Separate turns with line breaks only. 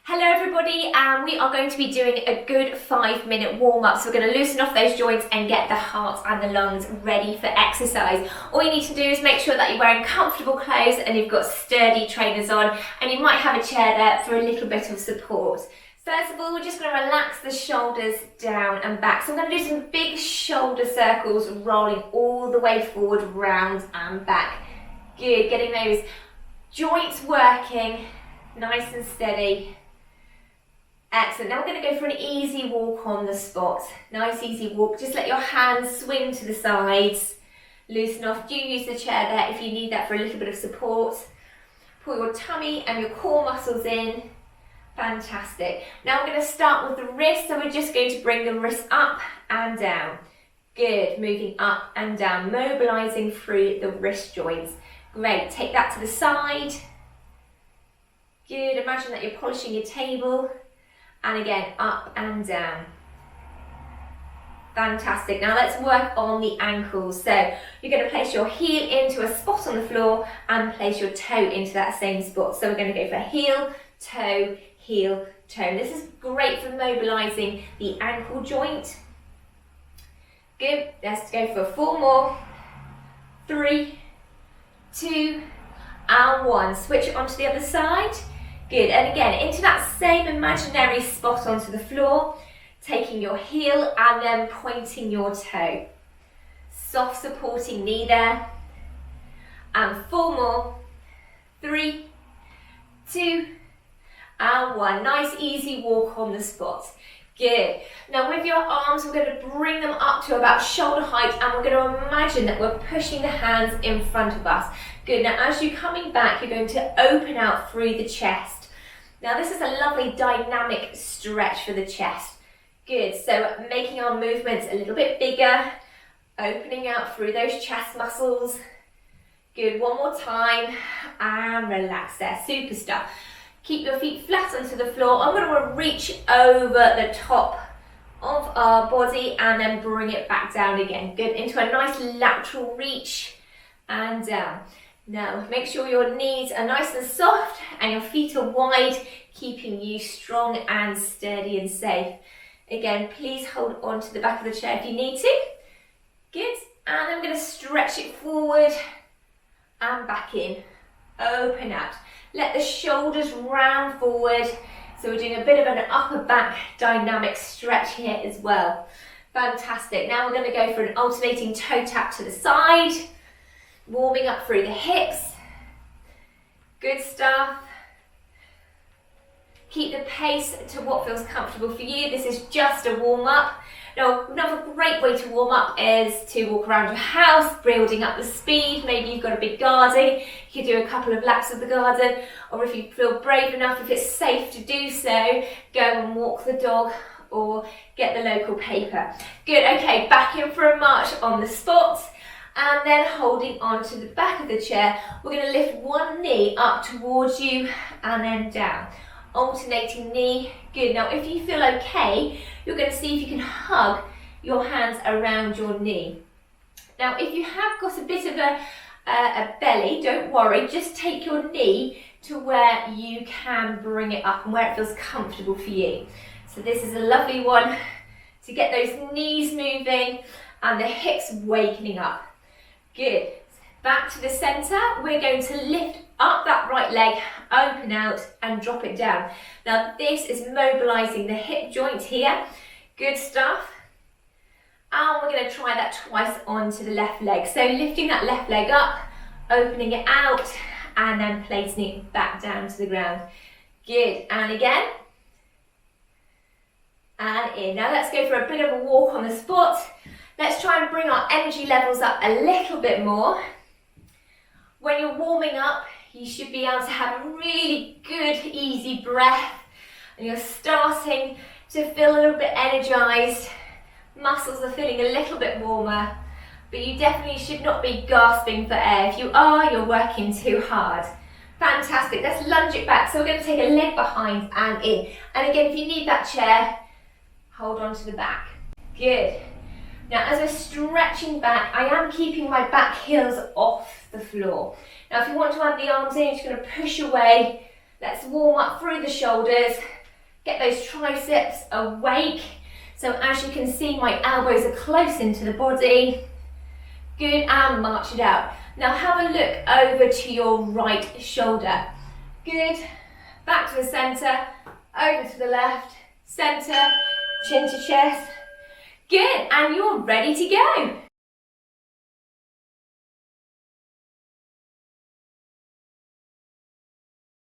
Hello everybody, and we are going to be doing a good 5-minute warm-up. So we're going to loosen off those joints and get the heart and the lungs ready for exercise. All you need to do is make sure that you're wearing comfortable clothes and you've got sturdy trainers on, and you might have a chair there for a little bit of support. First of all, we're just going to relax the shoulders down and back. So I'm going to do some big shoulder circles, rolling all the way forward, round and back. Good, getting those joints working nice and steady. Excellent. Now we're going to go for an easy walk on the spot. Nice easy walk. Just let your hands swing to the sides. Loosen off. Do use the chair there if you need that for a little bit of support. Pull your tummy and your core muscles in. Fantastic. Now we're going to start with the wrists. So we're just going to bring the wrists up and down. Good. Moving up and down. Mobilizing through the wrist joints. Great. Take that to the side. Good. Imagine that you're polishing your table. And again, up and down. Fantastic. Now let's work on the ankles. So you're going to place your heel into a spot on the floor and place your toe into that same spot. So we're going to go for heel, toe, heel, toe. And this is great for mobilizing the ankle joint. Good. Let's go for 4 more. 3, 2, and 1. Switch onto the other side. Good, and again, into that same imaginary spot onto the floor, taking your heel and then pointing your toe. Soft supporting knee there. And 4 more. 3, 2, and 1. Nice easy walk on the spot. Good. Now with your arms, we're going to bring them up to about shoulder height, and we're going to imagine that we're pushing the hands in front of us. Good. Now as you're coming back, you're going to open out through the chest. Now this is a lovely dynamic stretch for the chest. Good, so making our movements a little bit bigger, opening out through those chest muscles. Good, 1 more time, and relax there, super stuff. Keep your feet flat onto the floor. I'm going to reach over the top of our body and then bring it back down again. Good, into a nice lateral reach and down. Now, make sure your knees are nice and soft and your feet are wide, keeping you strong and steady and safe. Again, please hold on to the back of the chair if you need to. Good. And I'm going to stretch it forward and back in. Open out. Let the shoulders round forward. So we're doing a bit of an upper back dynamic stretch here as well. Fantastic. Now we're going to go for an alternating toe tap to the side. Warming up through the hips. Good stuff. Keep the pace to what feels comfortable for you. This is just a warm up. Now, another great way to warm up is to walk around your house, building up the speed. Maybe you've got a big garden. You could do a couple of laps of the garden, or if you feel brave enough, if it's safe to do so, go and walk the dog or get the local paper. Good, okay, back in for a march on the spot. And then holding on to the back of the chair, we're going to lift one knee up towards you and then down. Alternating knee. Good. Now if you feel okay, you're going to see if you can hug your hands around your knee. Now if you have got a bit of a belly, don't worry, just take your knee to where you can bring it up and where it feels comfortable for you. So this is a lovely one to get those knees moving and the hips wakening up. Good. Back to the centre. We're going to lift up that right leg, open out and drop it down. Now this is mobilising the hip joint here. Good stuff. And we're going to try that twice onto the left leg. So lifting that left leg up, opening it out and then placing it back down to the ground. Good. And again. And in. Now let's go for a bit of a walk on the spot. Let's try and bring our energy levels up a little bit more. When you're warming up, you should be able to have a really good, easy breath. And you're starting to feel a little bit energized. Muscles are feeling a little bit warmer. But you definitely should not be gasping for air. If you are, you're working too hard. Fantastic. Let's lunge it back. So we're going to take a leg behind and in. And again, if you need that chair, hold on to the back. Good. Now as we're stretching back, I am keeping my back heels off the floor. Now if you want to add the arms in, you're just going to push away Let's warm up through the shoulders. Get those triceps awake. So as you can see, my elbows are close into the body. Good, and march it out. Now have a look over to your right shoulder. Good, back to the center, over to the left, center, chin to chest. Good, and you're ready to go.